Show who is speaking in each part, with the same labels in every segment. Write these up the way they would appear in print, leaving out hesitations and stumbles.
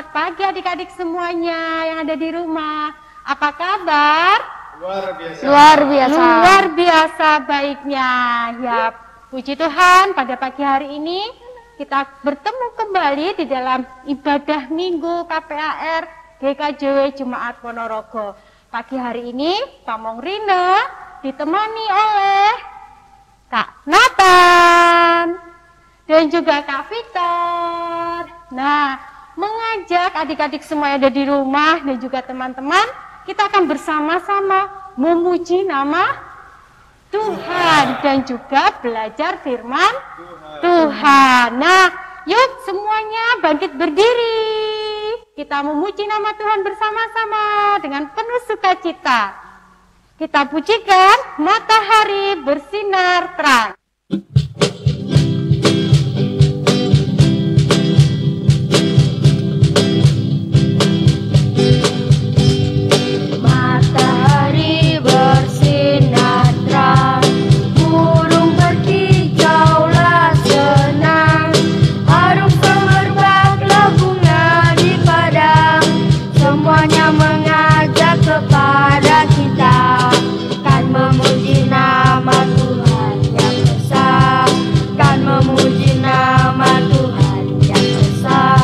Speaker 1: Selamat pagi adik-adik semuanya yang ada di rumah. Apa kabar?
Speaker 2: Luar biasa.
Speaker 3: Luar biasa.
Speaker 1: Luar biasa baiknya. Ya, puji Tuhan pada pagi hari ini kita bertemu kembali di dalam ibadah minggu KPAR GKJW Jemaat Ponorogo. Pagi hari ini Pamong Rina ditemani oleh Kak Nathan dan juga Kak Victor. Nah, mengajak adik-adik semua yang ada di rumah dan juga teman-teman, kita akan bersama-sama memuji nama Tuhan dan juga belajar firman Tuhan. Nah, yuk semuanya bangkit berdiri. Kita memuji nama Tuhan bersama-sama dengan penuh sukacita. Kita pujikan matahari bersinar terang.
Speaker 3: Matahari bersinar terang, burung berkicaulah senang, harum semerbaklah bunga di padang, semuanya mengajak kepada kita, kan memuji nama Tuhan yang besar, kan memuji nama Tuhan yang besar.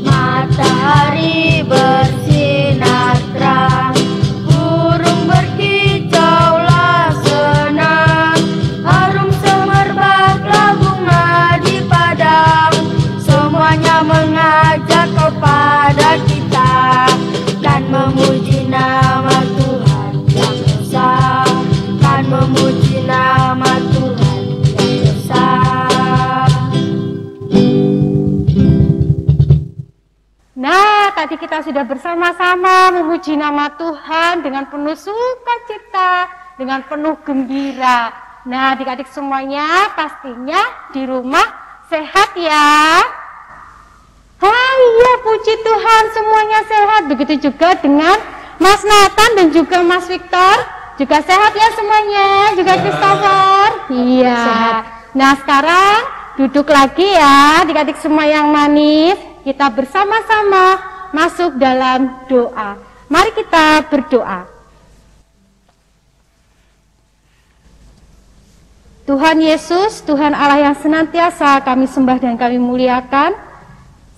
Speaker 3: Matahari bersinar terang, burung berkicaulah senang, harum semerbaklah bunga di padang, semuanya mengajak kepada kita, dan memuji nama Tuhan yang besar, kan memuji nama Tuhan yang besar.
Speaker 1: Nah, tadi kita sudah bersama-sama memuji nama Tuhan dengan penuh sukacita, dengan penuh gembira. Nah, adik-adik semuanya pastinya di rumah sehat ya. Iya, puji Tuhan semuanya sehat. Begitu juga dengan Mas Nathan dan juga Mas Victor. Juga sehat ya semuanya, juga Christopher. Iya.
Speaker 3: Sehat.
Speaker 1: Nah, sekarang duduk lagi ya adik-adik semua yang manis. Kita bersama-sama masuk dalam doa. Mari kita berdoa. Tuhan Yesus, Tuhan Allah yang senantiasa kami sembah dan kami muliakan.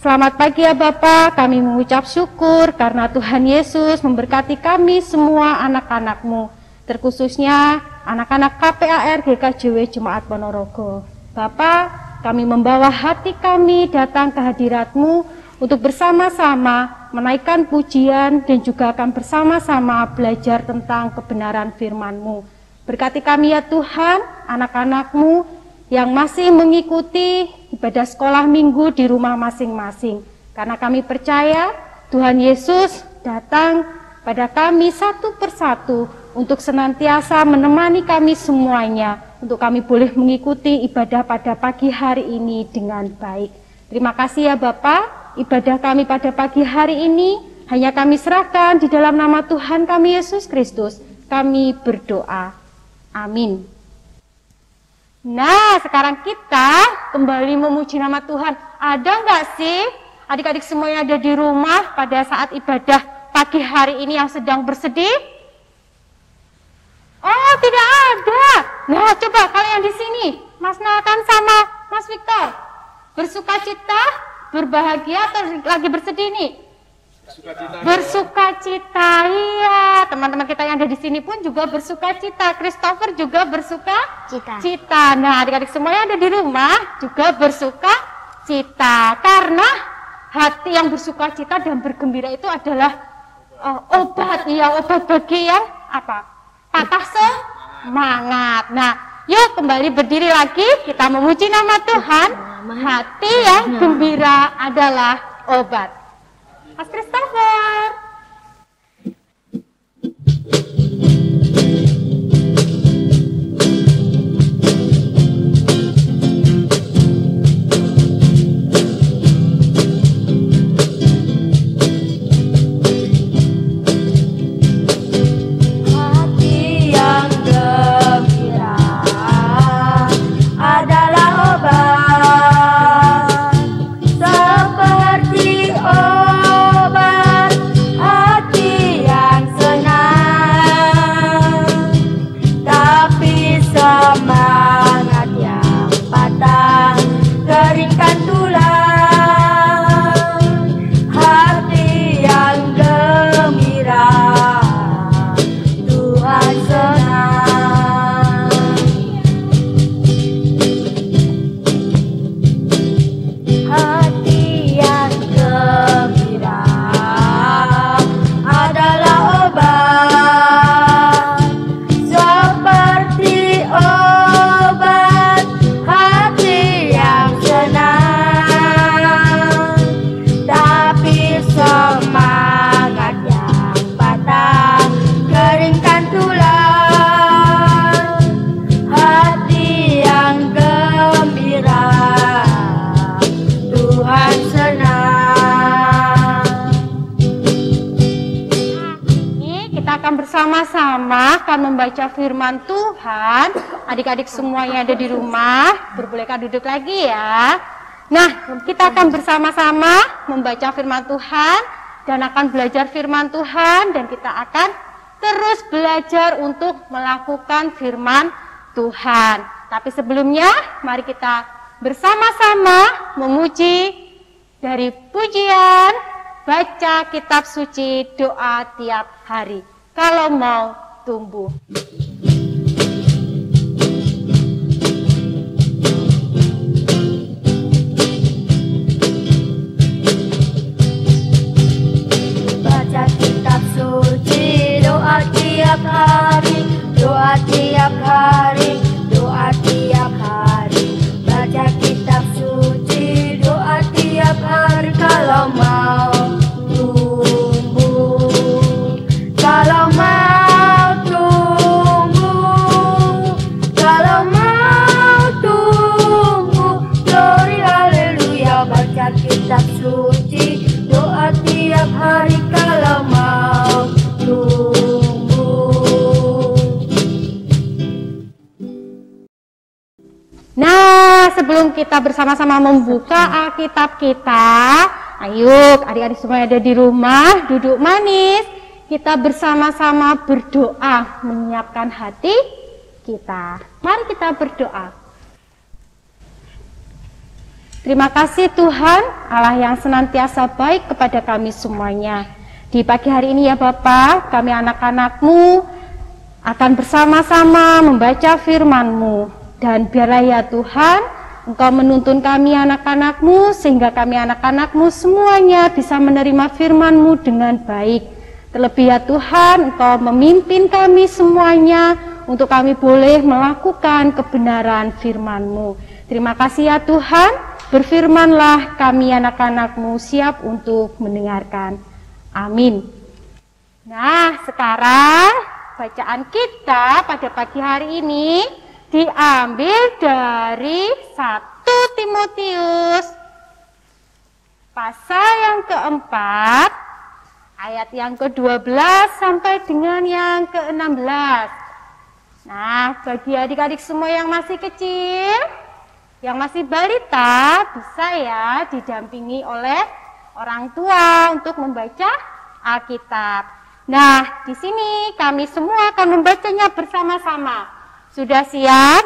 Speaker 1: Selamat pagi ya Bapa, kami mengucap syukur karena Tuhan Yesus memberkati kami semua anak-anak-Mu, terkhususnya anak-anak KPAR GKJW Jemaat Ponorogo. Bapa, kami membawa hati kami datang ke hadirat-Mu untuk bersama-sama menaikkan pujian dan juga akan bersama-sama belajar tentang kebenaran firman-Mu. Berkati kami ya Tuhan, anak-anak-Mu yang masih mengikuti ibadah sekolah minggu di rumah masing-masing. Karena kami percaya Tuhan Yesus datang pada kami satu persatu untuk senantiasa menemani kami semuanya, untuk kami boleh mengikuti ibadah pada pagi hari ini dengan baik. Terima kasih ya Bapa, ibadah kami pada pagi hari ini hanya kami serahkan di dalam nama Tuhan kami Yesus Kristus. Kami berdoa. Amin. Nah, sekarang kita kembali memuji nama Tuhan. Ada nggak sih adik-adik semua yang ada di rumah pada saat ibadah pagi hari ini yang sedang bersedih? Oh, tidak ada. Nah, coba kalian di sini, Mas Nathan sama Mas Victor, bersukacita, berbahagia atau lagi bersedih nih? Bersukacita, iya. Teman-teman kita yang ada di sini pun juga bersukacita. Christopher juga bersukacita. Nah, adik-adik semua yang ada di rumah juga bersukacita. Karena hati yang bersukacita dan bergembira itu adalah obat, ya, obat bagi yang apa? Patah semangat. Nah, yuk kembali berdiri lagi, kita memuji nama Tuhan. Hati yang gembira adalah obat. Mas Christopher.
Speaker 3: Hati yang gembira adalah obat.
Speaker 1: bersama-sama akan membaca firman Tuhan. Adik-adik semuanya ada di rumah, bolehkah duduk lagi ya? Nah, kita akan bersama-sama membaca firman Tuhan dan akan belajar firman Tuhan, dan kita akan terus belajar untuk melakukan firman Tuhan. Tapi sebelumnya, mari kita bersama-sama memuji dari pujian, baca kitab suci, doa tiap hari. Kalau mau tumbuh.
Speaker 3: Baca kitab suci, doa tiap hari, doa tiap hari, doa tiap hari. Baca kitab suci, doa tiap hari. Kalau mau tumbuh, kalau mau tumbuh, kalau mau tumbuh, glory haleluya. Baca kitab suci, doa tiap hari. Kalau mau tumbuh.
Speaker 1: Nah, sebelum kita bersama-sama membuka Alkitab kita, ayo adik-adik semua yang ada di rumah, duduk manis. Kita bersama-sama berdoa, menyiapkan hati kita. Mari kita berdoa. Terima kasih Tuhan, Allah yang senantiasa baik kepada kami semuanya. Di pagi hari ini ya Bapa, kami anak-anak-Mu akan bersama-sama membaca firman-Mu. Dan biarlah ya Tuhan, Engkau menuntun kami anak-anak-Mu, sehingga kami anak-anak-Mu semuanya bisa menerima firman-Mu dengan baik. Terlebih ya Tuhan, Engkau memimpin kami semuanya untuk kami boleh melakukan kebenaran firman-Mu. Terima kasih ya Tuhan, berfirmanlah, kami anak-anak-Mu siap untuk mendengarkan. Amin. Nah, sekarang bacaan kita pada pagi hari ini diambil dari 1 Timotius pasal yang keempat, ayat yang ke-12 sampai dengan yang ke-16. Nah, bagi adik-adik semua yang masih kecil, yang masih balita, bisa ya didampingi oleh orang tua untuk membaca Alkitab. Nah, di sini kami semua akan membacanya bersama-sama. Sudah siap?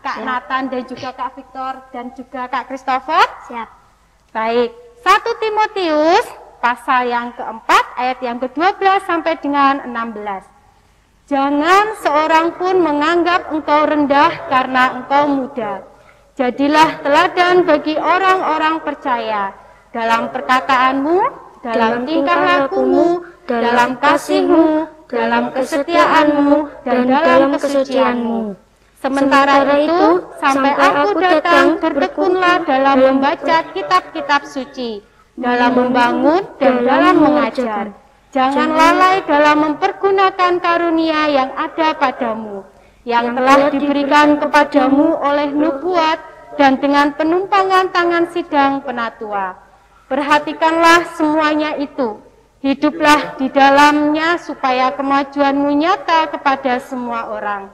Speaker 1: Kak Nathan dan juga Kak Victor dan juga Kak Christopher?
Speaker 3: Siap.
Speaker 1: Baik, 1 Timotius pasal yang keempat ayat yang ke-12 sampai dengan 16. Jangan seorang pun menganggap engkau rendah karena engkau muda. Jadilah teladan bagi orang-orang percaya dalam perkataanmu, dalam tingkah lakumu, dalam kasihmu, dalam kesetiaanmu, dan dalam kesucianmu. Sementara itu, sampai aku datang, bertekunlah dalam membaca kitab-kitab suci, dalam membangun dan dalam mengajar. Jangan lalai dalam mempergunakan karunia yang ada padamu, yang telah diberikan kepadamu oleh nubuat dan dengan penumpangan tangan sidang penatua. Perhatikanlah semuanya itu. Hiduplah di dalamnya supaya kemajuanmu nyata kepada semua orang.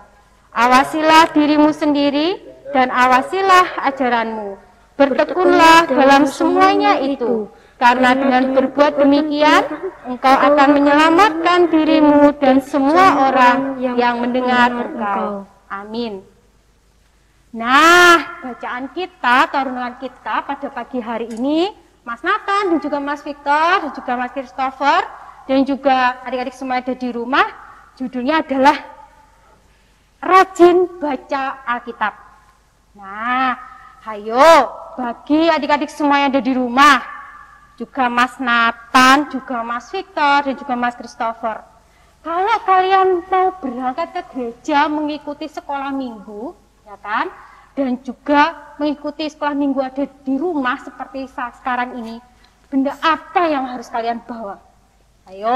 Speaker 1: Awasilah dirimu sendiri dan awasilah ajaranmu. Bertekunlah dalam semuanya itu, karena dengan berbuat demikian, engkau akan menyelamatkan dirimu dan semua orang yang mendengar engkau. Amin. Nah, bacaan kita, renungan kita pada pagi hari ini, Mas Nathan dan juga Mas Victor dan juga Mas Christopher dan juga adik-adik semua ada di rumah, judulnya adalah Rajin Baca Alkitab. Nah, ayo bagi adik-adik semua yang ada di rumah, juga Mas Nathan, juga Mas Victor dan juga Mas Christopher, kalau kalian mau berangkat ke gereja mengikuti sekolah minggu, ya kan? Dan juga mengikuti sekolah minggu ada di rumah seperti saat sekarang ini, benda apa yang harus kalian bawa? Ayo,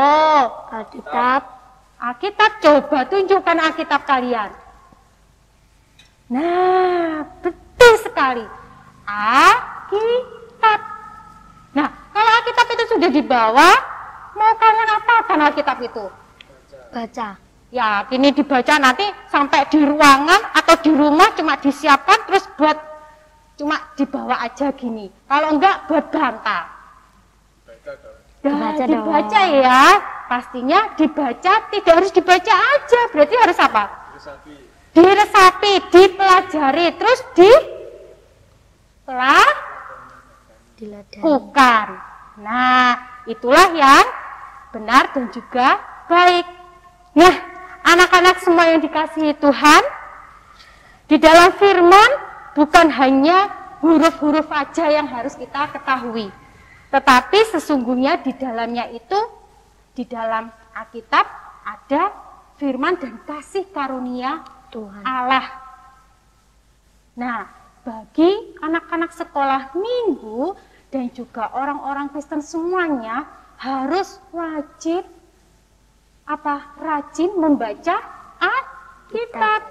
Speaker 3: Alkitab.
Speaker 1: Alkitab, coba tunjukkan Alkitab kalian. Nah, betul sekali. Alkitab. Nah, kalau Alkitab itu sudah dibawa, mau kalian apakan Alkitab itu?
Speaker 3: Baca.
Speaker 1: Ya, ini dibaca nanti sampai di ruangan atau di rumah cuma disiapkan terus buat cuma dibawa aja gini. Kalau enggak buat bantal. Dibaca ya, pastinya dibaca, tidak harus dibaca aja. Berarti harus apa? Diresapi, dipelajari, terus dilakukan. Nah, itulah yang benar dan juga baik. Nah, anak-anak semua yang dikasihi Tuhan, di dalam firman bukan hanya huruf-huruf aja yang harus kita ketahui, tetapi sesungguhnya di dalamnya itu, di dalam Alkitab ada firman dan kasih karunia Tuhan Allah. Nah, bagi anak-anak sekolah minggu dan juga orang-orang Kristen semuanya harus wajib rajin membaca Alkitab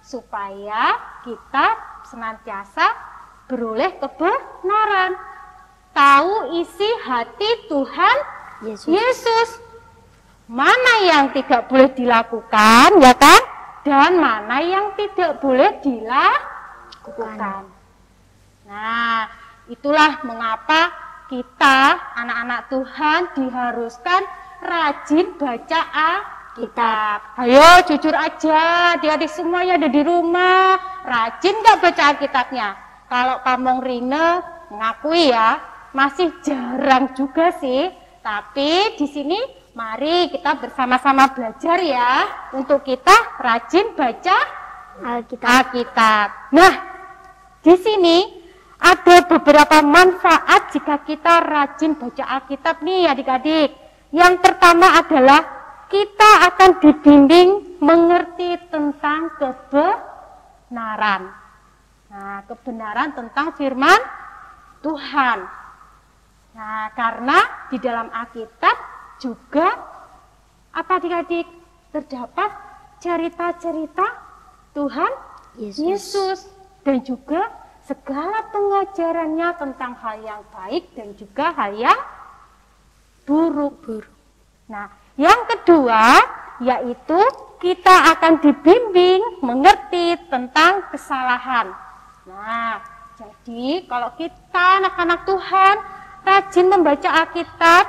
Speaker 1: supaya kita senantiasa beroleh kebenaran, tahu isi hati Tuhan Yesus. Mana yang tidak boleh dilakukan, ya kan? Dan mana yang tidak boleh dilakukan. Nah, itulah mengapa kita anak-anak Tuhan diharuskan rajin baca Alkitab. Ayo jujur aja, adik-adik semuanya ada di rumah, rajin gak baca Alkitabnya? Kalau Pamong Rine mengakui ya, masih jarang juga sih. Tapi di sini mari kita bersama-sama belajar ya, untuk kita rajin baca Alkitab. Nah, di sini ada beberapa manfaat jika kita rajin baca Alkitab nih adik-adik. Yang pertama adalah kita akan dibimbing mengerti tentang kebenaran. Nah, kebenaran tentang firman Tuhan. Nah, karena di dalam Alkitab juga adik-adik terdapat cerita-cerita Tuhan Yesus dan juga segala pengajarannya tentang hal yang baik dan juga hal yang buruk. Nah, yang kedua yaitu kita akan dibimbing mengerti tentang kesalahan. Nah, jadi kalau kita anak-anak Tuhan rajin membaca Alkitab,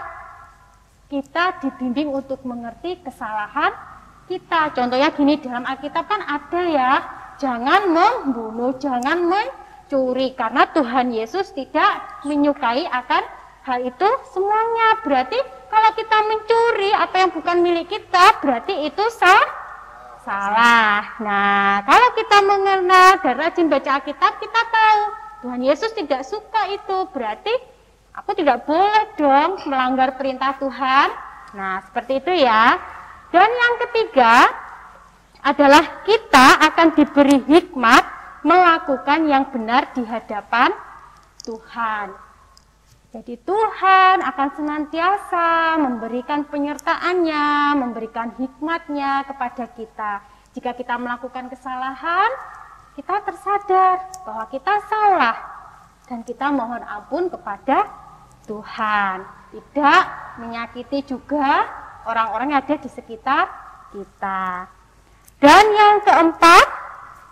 Speaker 1: kita dibimbing untuk mengerti kesalahan kita. Contohnya gini, dalam Alkitab kan ada ya, jangan membunuh, jangan mencuri, karena Tuhan Yesus tidak menyukai akan hal itu semuanya. Berarti kalau kita mencuri apa yang bukan milik kita, berarti itu salah. Nah, kalau kita mengenal dan rajin baca Alkitab, kita tahu Tuhan Yesus tidak suka itu. Berarti aku tidak boleh dong melanggar perintah Tuhan. Nah, seperti itu ya. Dan yang ketiga adalah kita akan diberi hikmat melakukan yang benar di hadapan Tuhan. Jadi Tuhan akan senantiasa memberikan penyertaannya, memberikan hikmatnya kepada kita. Jika kita melakukan kesalahan, kita tersadar bahwa kita salah dan kita mohon ampun kepada Tuhan. Tidak menyakiti juga orang-orang yang ada di sekitar kita. Dan yang keempat,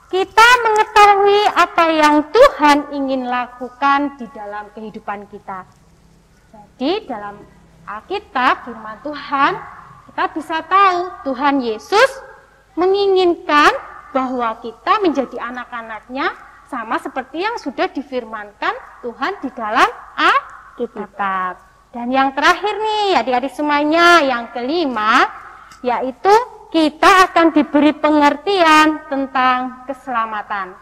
Speaker 1: kita mengetahui apa yang Tuhan ingin lakukan di dalam kehidupan kita. Jadi dalam Alkitab, firman Tuhan, kita bisa tahu Tuhan Yesus menginginkan bahwa kita menjadi anak-anaknya sama seperti yang sudah difirmankan Tuhan di dalam Alkitab. Dan yang terakhir nih adik-adik semuanya, yang kelima, yaitu kita akan diberi pengertian tentang keselamatan.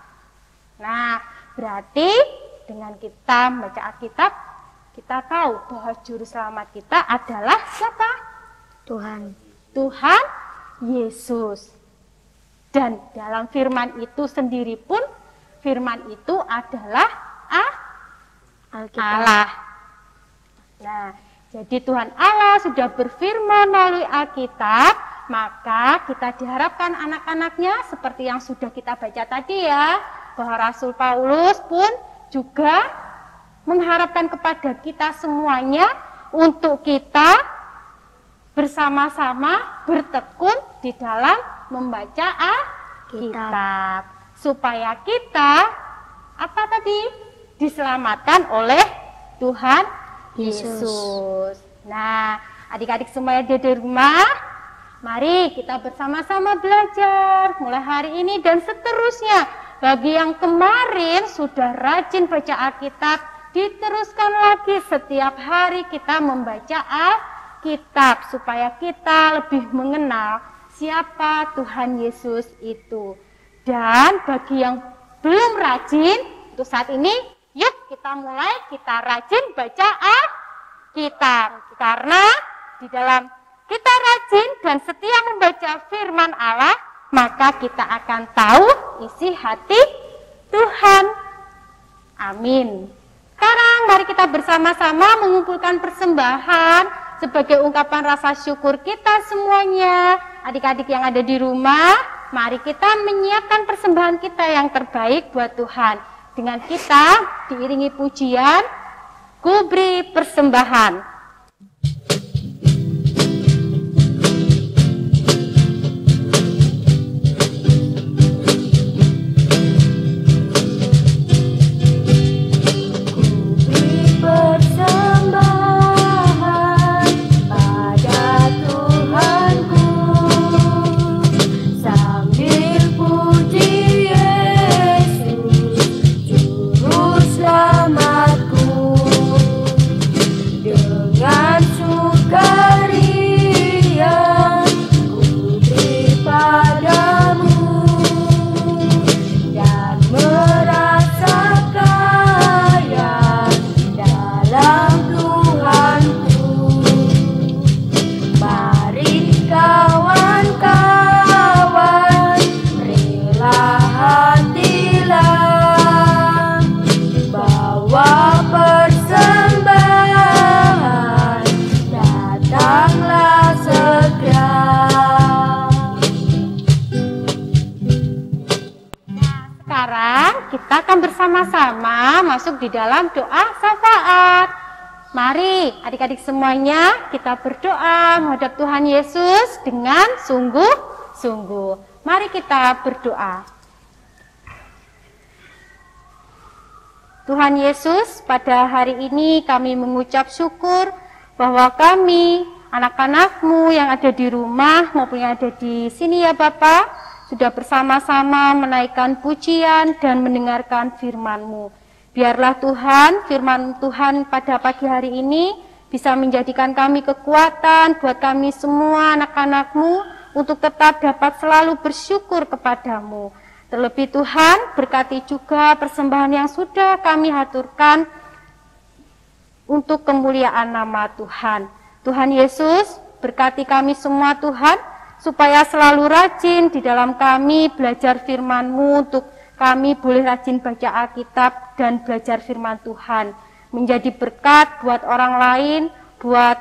Speaker 1: Nah, berarti dengan kita membaca Alkitab, kita tahu bahwa juru selamat kita adalah siapa? Tuhan Yesus. Dan dalam firman itu sendiri pun, firman itu adalah Allah. Nah, jadi Tuhan Allah sudah berfirman melalui Alkitab, maka kita diharapkan anak-anaknya seperti yang sudah kita baca tadi ya, bahwa Rasul Paulus pun juga mengharapkan kepada kita semuanya untuk kita bersama-sama bertekun di dalam membaca Alkitab. Supaya kita, apa tadi? Diselamatkan oleh Tuhan Yesus. Nah, adik-adik semuanya di rumah, mari kita bersama-sama belajar mulai hari ini dan seterusnya. Bagi yang kemarin sudah rajin baca Alkitab, diteruskan lagi setiap hari kita membaca Alkitab supaya kita lebih mengenal siapa Tuhan Yesus itu. Dan bagi yang belum rajin, untuk saat ini, yuk kita mulai, kita rajin baca Alkitab. Karena di dalam kita rajin dan setia membaca firman Allah, maka kita akan tahu isi hati Tuhan. Amin. Sekarang mari kita bersama-sama mengumpulkan persembahan sebagai ungkapan rasa syukur kita semuanya. Adik-adik yang ada di rumah, mari kita menyiapkan persembahan kita yang terbaik buat Tuhan. Dengan kita diiringi pujian, ku beri persembahan. Bersama-sama masuk di dalam doa syafaat. Mari adik-adik semuanya kita berdoa menghadap Tuhan Yesus dengan sungguh-sungguh. Mari kita berdoa. Tuhan Yesus, pada hari ini kami mengucap syukur bahwa kami, anak-anak-Mu yang ada di rumah maupun yang ada di sini ya Bapak, sudah bersama-sama menaikkan pujian dan mendengarkan firman-Mu. Biarlah Tuhan, firman Tuhan pada pagi hari ini bisa menjadikan kami kekuatan buat kami semua anak-anak-Mu untuk tetap dapat selalu bersyukur kepadamu. Terlebih Tuhan, berkati juga persembahan yang sudah kami haturkan untuk kemuliaan nama Tuhan. Tuhan Yesus, berkati kami semua Tuhan, supaya selalu rajin di dalam kami belajar firman-Mu, untuk kami boleh rajin baca Alkitab dan belajar firman Tuhan. Menjadi berkat buat orang lain, buat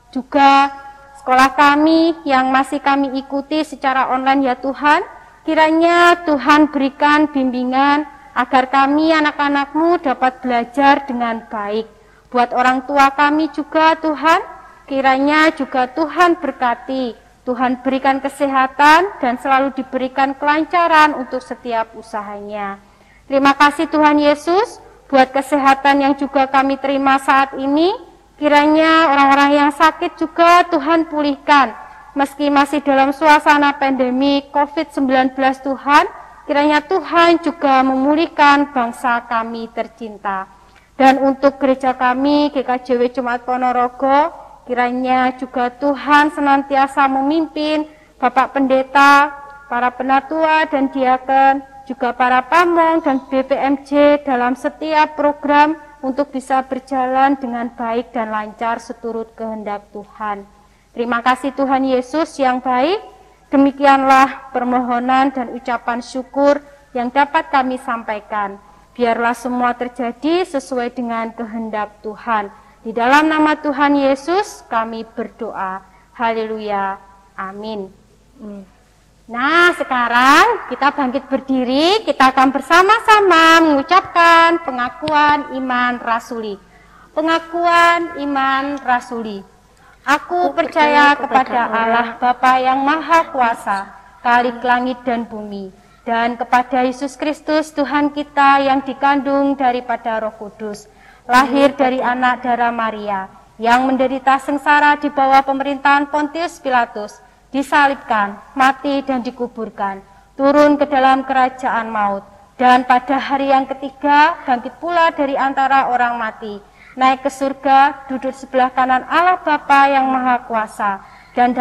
Speaker 1: juga sekolah kami yang masih kami ikuti secara online ya Tuhan. Kiranya Tuhan berikan bimbingan agar kami anak-anak-Mu dapat belajar dengan baik. Buat orang tua kami juga Tuhan, kiranya juga Tuhan berkati. Tuhan berikan kesehatan dan selalu diberikan kelancaran untuk setiap usahanya. Terima kasih Tuhan Yesus buat kesehatan yang juga kami terima saat ini. Kiranya orang-orang yang sakit juga Tuhan pulihkan. Meski masih dalam suasana pandemi COVID-19 Tuhan, kiranya Tuhan juga memulihkan bangsa kami tercinta. Dan untuk gereja kami, GKJW Jemaat Ponorogo, kiranya juga Tuhan senantiasa memimpin Bapak Pendeta, para penatua dan diaken, juga para pamong dan BPMJ dalam setiap program untuk bisa berjalan dengan baik dan lancar seturut kehendak Tuhan. Terima kasih Tuhan Yesus yang baik. Demikianlah permohonan dan ucapan syukur yang dapat kami sampaikan. Biarlah semua terjadi sesuai dengan kehendak Tuhan. Di dalam nama Tuhan Yesus kami berdoa. Haleluya. Amin. Nah, sekarang kita bangkit berdiri, kita akan bersama-sama mengucapkan pengakuan iman rasuli. Pengakuan iman rasuli. Aku percaya kepada Allah Bapa yang Maha Kuasa, Khalik langit dan bumi, dan kepada Yesus Kristus Tuhan kita yang dikandung daripada Roh Kudus, lahir dari anak darah Maria, yang menderita sengsara di bawah pemerintahan Pontius Pilatus, disalibkan, mati dan dikuburkan, turun ke dalam kerajaan maut, dan pada hari yang ketiga bangkit pula dari antara orang mati, naik ke surga, duduk sebelah kanan Allah Bapa yang Maha Kuasa, dan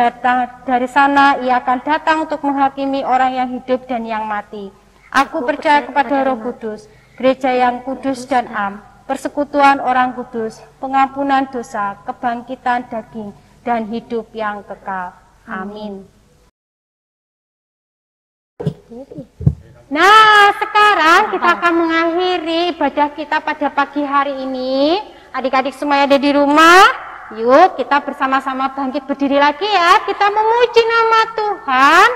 Speaker 1: dari sana ia akan datang untuk menghakimi orang yang hidup dan yang mati. Aku percaya kepada Roh Kudus, gereja yang kudus dan am, persekutuan orang kudus, pengampunan dosa, kebangkitan daging, dan hidup yang kekal. Amin. Nah, sekarang kita akan mengakhiri ibadah kita pada pagi hari ini. Adik-adik semuanya ada di rumah, yuk kita bersama-sama bangkit berdiri lagi ya. Kita memuji nama Tuhan,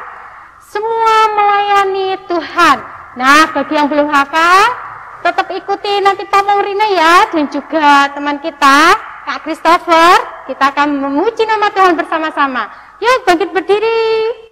Speaker 1: semua melayani Tuhan. Nah, bagi yang belum hafal, tetap ikuti nanti Pak Rina ya, dan juga teman kita, Kak Christopher. Kita akan memuji nama Tuhan bersama-sama. Yuk bangkit berdiri.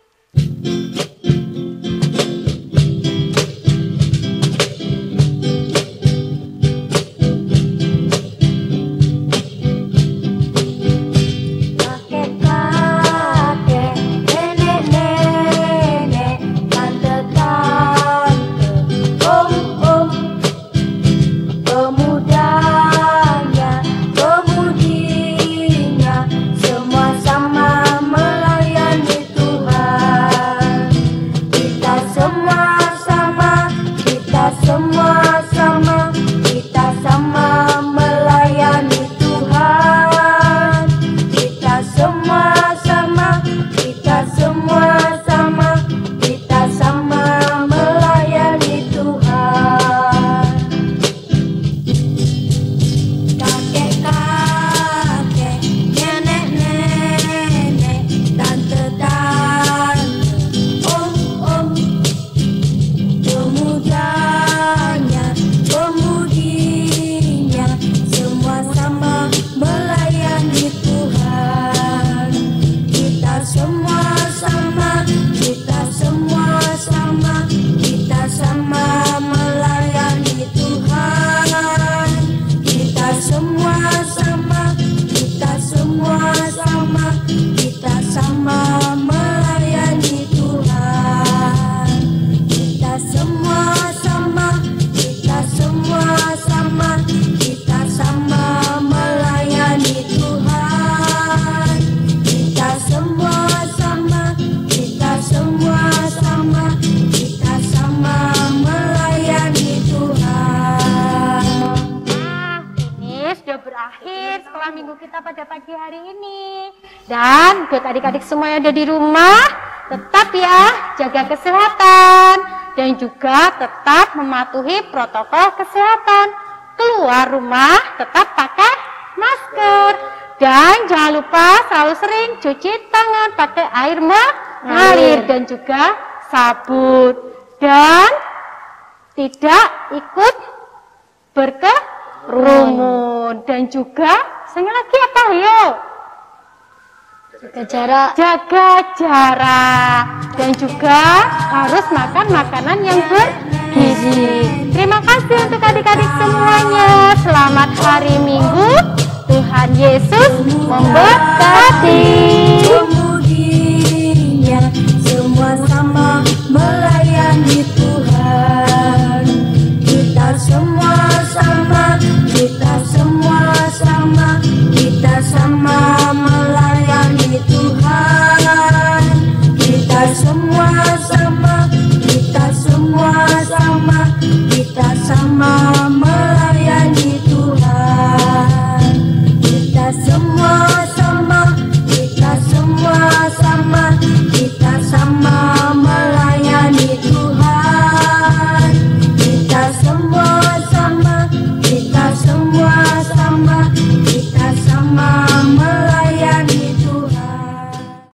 Speaker 1: Dan buat adik-adik semua yang ada di rumah, tetap ya jaga kesehatan dan juga tetap mematuhi protokol kesehatan. Keluar rumah tetap pakai masker dan jangan lupa selalu sering cuci tangan pakai air mengalir dan juga sabun, dan tidak ikut berkerumun, dan juga saya lagi apa yuk? Jaga jarak dan juga harus makan makanan yang bergizi. Terima kasih untuk adik-adik semuanya. Selamat hari Minggu. Tuhan Yesus memberkati.
Speaker 3: Kemudian semua sama melayani Tuhan. Kita semua sama, kita semua sama, kita sama melayani Tuhan. Kita semua sama, kita semua sama, kita sama